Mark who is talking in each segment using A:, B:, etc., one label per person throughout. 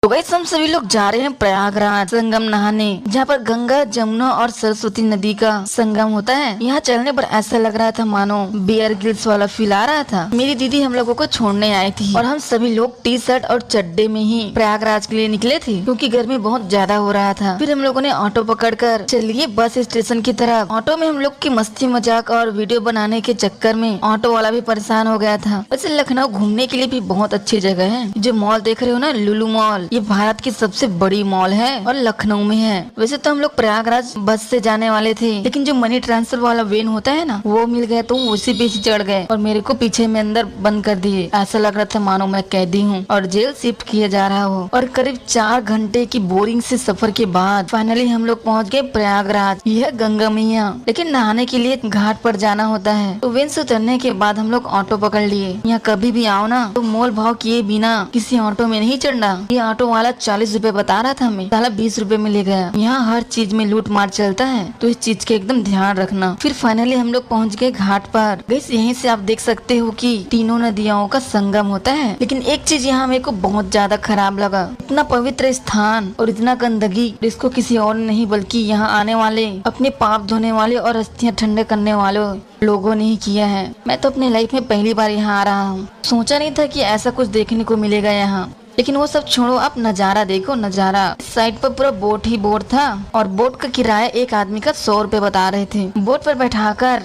A: तो गाइस हम सभी लोग जा रहे हैं प्रयागराज संगम नहाने, जहाँ पर गंगा जमुना और सरस्वती नदी का संगम होता है। यहाँ चलने पर ऐसा लग रहा था मानो बियर ग्रिल्स वाला फील आ रहा था। मेरी दीदी हम लोगों को छोड़ने आई थी और हम सभी लोग टी शर्ट और चड्डे में ही प्रयागराज के लिए निकले थे, क्योंकि गर्मी बहुत ज्यादा हो रहा था। फिर हम लोगों ने ऑटो पकड़कर चलिए बस स्टेशन की तरफ। ऑटो में हम लोग की मस्ती मजाक और वीडियो बनाने के चक्कर में ऑटो वाला भी परेशान हो गया था। वैसे लखनऊ घूमने के लिए भी बहुत अच्छी जगह है। जो मॉल देख रहे हो ना, लुलु मॉल, ये भारत की सबसे बड़ी मॉल है और लखनऊ में है। वैसे तो हम लोग प्रयागराज बस से जाने वाले थे, लेकिन जो मनी ट्रांसफर वाला वेन होता है ना, वो मिल गया तो उसी पे चढ़ गए और मेरे को पीछे में अंदर बंद कर दिए। ऐसा लग रहा था मानो मैं कैदी हूँ और जेल शिफ्ट किया जा रहा हो। और करीब 4 घंटे की बोरिंग से सफर के बाद फाइनली हम लोग पहुँच गए प्रयागराज। यह गंगा मैया, लेकिन नहाने के लिए घाट पर जाना होता है। तो वेन से उतरने के बाद हम लोग ऑटो पकड़ लिए। यहाँ कभी भी आओ ना तो मोल भाव किए बिना किसी ऑटो में नहीं चढ़ना। ये ऑटो वाला 40 रुपए बता रहा था, हमें साला 20 रुपए में ले गया। यहाँ हर चीज में लूट मार चलता है, तो इस चीज के एकदम ध्यान रखना। फिर फाइनली हम लोग पहुँच गए घाट पर। गाइस यहीं से आप देख सकते हो कि तीनों नदियों का संगम होता है। लेकिन एक चीज यहाँ मेरे को बहुत ज्यादा खराब लगा, इतना पवित्र स्थान और इतना गंदगी, इसको किसी और नहीं बल्कि यहाँ आने वाले, अपने पाप धोने वाले और अस्थियां ठंडे करने वाले लोगों ने ही किया है। मैं तो अपने लाइफ में पहली बार यहाँ आ रहा हूँ, सोचा नहीं था कि ऐसा कुछ देखने को मिलेगा यहाँ। लेकिन वो सब छोड़ो, आप नजारा देखो। नजारा इस साइड पर पूरा बोट ही बोट था और बोट का किराया एक आदमी का 100 रुपए बता रहे थे। बोट पर बैठाकर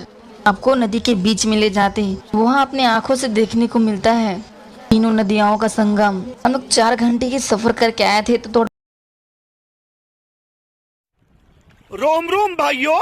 A: आपको नदी के बीच में ले जाते, वहाँ अपने आंखों से देखने को मिलता है तीनों नदियों का संगम। हम लोग 4 घंटे की सफर करके आए थे, तो थोड़ा
B: रोम रोम भाइयों,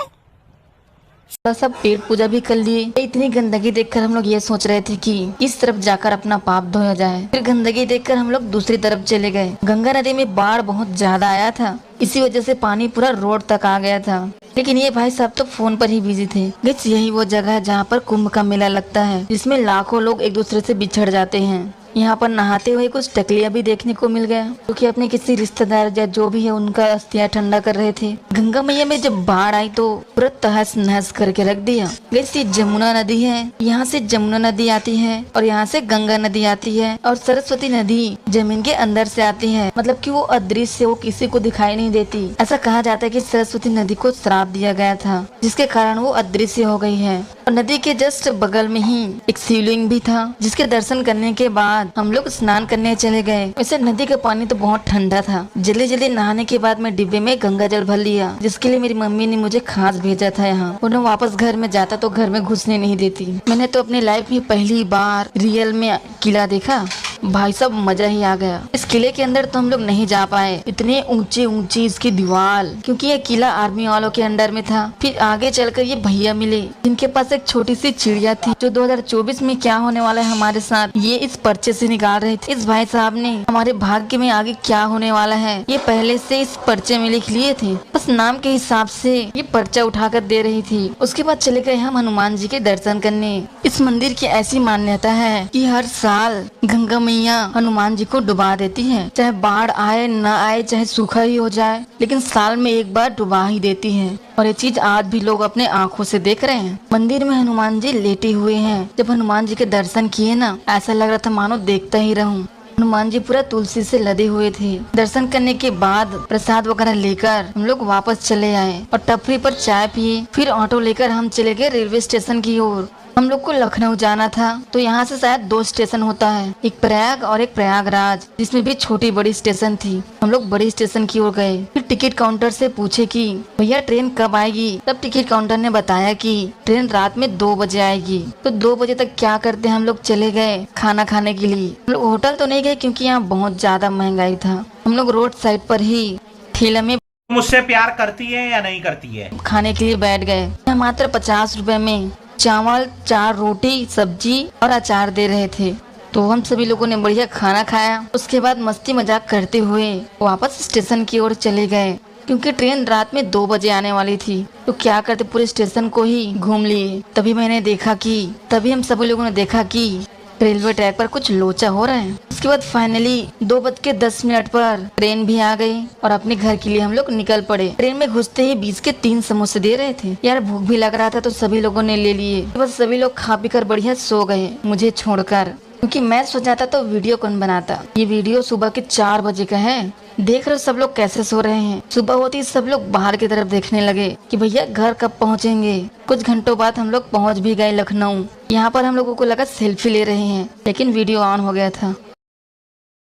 A: सब पेट पूजा भी कर लिए। इतनी गंदगी देखकर हम लोग ये सोच रहे थे कि इस तरफ जाकर अपना पाप धोया जाए। फिर गंदगी देखकर हम लोग दूसरी तरफ चले गए। गंगा नदी में बाढ़ बहुत ज्यादा आया था, इसी वजह से पानी पूरा रोड तक आ गया था। लेकिन ये भाई साहब तो फोन पर ही बिजी थे। गाइस यही वो जगह है जहाँ पर कुंभ का मेला लगता है, जिसमें लाखों लोग एक दूसरे से बिछड़ जाते हैं। यहाँ पर नहाते हुए कुछ टकलियां भी देखने को मिल गया, क्योंकि अपने किसी रिश्तेदार या जो भी है उनका अस्थियां ठंडा कर रहे थे। गंगा मैया में जब बाढ़ आई तो पूरा तहस नहस करके रख दिया। वैसे जमुना नदी है, यहाँ से जमुना नदी आती है और यहाँ से गंगा नदी आती है और सरस्वती नदी जमीन के अंदर से आती है। मतलब कि वो अदृश्य, वो किसी को दिखाई नहीं देती। ऐसा कहा जाता है कि सरस्वती नदी को श्राप दिया गया था, जिसके कारण वो अदृश्य हो गई है। और नदी के जस्ट बगल में ही एक शिवलिंग भी था, जिसके दर्शन करने के बाद हम लोग स्नान करने चले गए। वैसे नदी का पानी तो बहुत ठंडा था। जल्दी जल्दी नहाने के बाद मैं डिब्बे में गंगा जल भर लिया, जिसके लिए मेरी मम्मी ने मुझे खास भेजा था। यहाँ उन्हें वापस घर में जाता तो घर में घुसने नहीं देती। मैंने तो अपनी लाइफ में पहली बार रियल में किला देखा, भाई साहब मजा ही आ गया। इस किले के अंदर तो हम लोग नहीं जा पाए, इतने ऊंची ऊंची इसकी दीवार, क्योंकि ये किला आर्मी वालों के अंडर में था। फिर आगे चलकर ये भैया मिले, जिनके पास एक छोटी सी चिड़िया थी, जो 2024 में क्या होने वाला है हमारे साथ, ये इस पर्चे से निकाल रहे थे। इस भाई साहब ने हमारे भाग्य में आगे क्या होने वाला है ये पहले से इस पर्चे में लिख लिए थे, बस नाम के हिसाब से ये पर्चा उठाकर दे रही थी। उसके बाद चले गए हम हनुमान जी के दर्शन करने। इस मंदिर की ऐसी मान्यता है कि हर साल गंगा मैया हनुमान जी को डुबा देती है, चाहे बाढ़ आए न आए, चाहे सूखा ही हो जाए, लेकिन साल में एक बार डुबा ही देती है। और ये चीज आज भी लोग अपने आंखों से देख रहे हैं। मंदिर में हनुमान जी लेटे हुए हैं। जब हनुमान जी के दर्शन किए ना, ऐसा लग रहा था मानो देखता ही रहूं। हनुमान जी पूरा तुलसी से लदे हुए थे। दर्शन करने के बाद प्रसाद वगैरह लेकर हम लोग वापस चले आए और टपरी पर चाय पिए। फिर ऑटो लेकर हम चले गए रेलवे स्टेशन की ओर। हम लोग को लखनऊ जाना था, तो यहाँ से शायद 2 स्टेशन होता है, एक प्रयाग और एक प्रयागराज, जिसमें भी छोटी बड़ी स्टेशन थी। हम लोग बड़ी स्टेशन की ओर गए। फिर टिकट काउंटर से पूछे कि भैया ट्रेन कब आएगी। तब टिकट काउंटर ने बताया कि ट्रेन रात में 2 बजे आएगी। तो 2 बजे तक क्या करते हम लोग चले गए खाना खाने के लिए। हम लोग होटल तो नहीं गए, क्योंकि यहाँ बहुत ज्यादा महंगाई था। हम लोग रोड साइड पर ही ठेला में
B: मुझसे प्यार करती है या नहीं करती है
A: खाने के लिए बैठ गए। मात्र 50 रुपए में चावल, 4 रोटी, सब्जी और अचार दे रहे थे। तो हम सभी लोगों ने बढ़िया खाना खाया। उसके बाद मस्ती मजाक करते हुए वापस स्टेशन की ओर चले गए, क्योंकि ट्रेन रात में 2 बजे आने वाली थी। तो क्या करते, पूरे स्टेशन को ही घूम लिए। तभी हम सभी लोगों ने देखा कि रेलवे ट्रैक पर कुछ लोचा हो रहा है। उसके बाद फाइनली 2:10 पर ट्रेन भी आ गई और अपने घर के लिए हम लोग निकल पड़े। ट्रेन में घुसते ही 20 के 3 समोसे दे रहे थे। यार भूख भी लग रहा था, तो सभी लोगों ने ले लिए। बस सभी लोग खा पी कर बढ़िया सो गए, मुझे छोड़कर। क्योंकि मैच हो जाता तो वीडियो कौन बनाता। ये वीडियो सुबह के 4 बजे का है। देख रहे हो सब लोग कैसे सो रहे हैं। सुबह होती सब लोग बाहर की तरफ देखने लगे कि भैया घर कब पहुंचेंगे। कुछ घंटों बाद हम लोग पहुंच भी गए लखनऊ। यहाँ पर हम लोगों को लगा सेल्फी ले रहे हैं, लेकिन वीडियो ऑन हो गया था।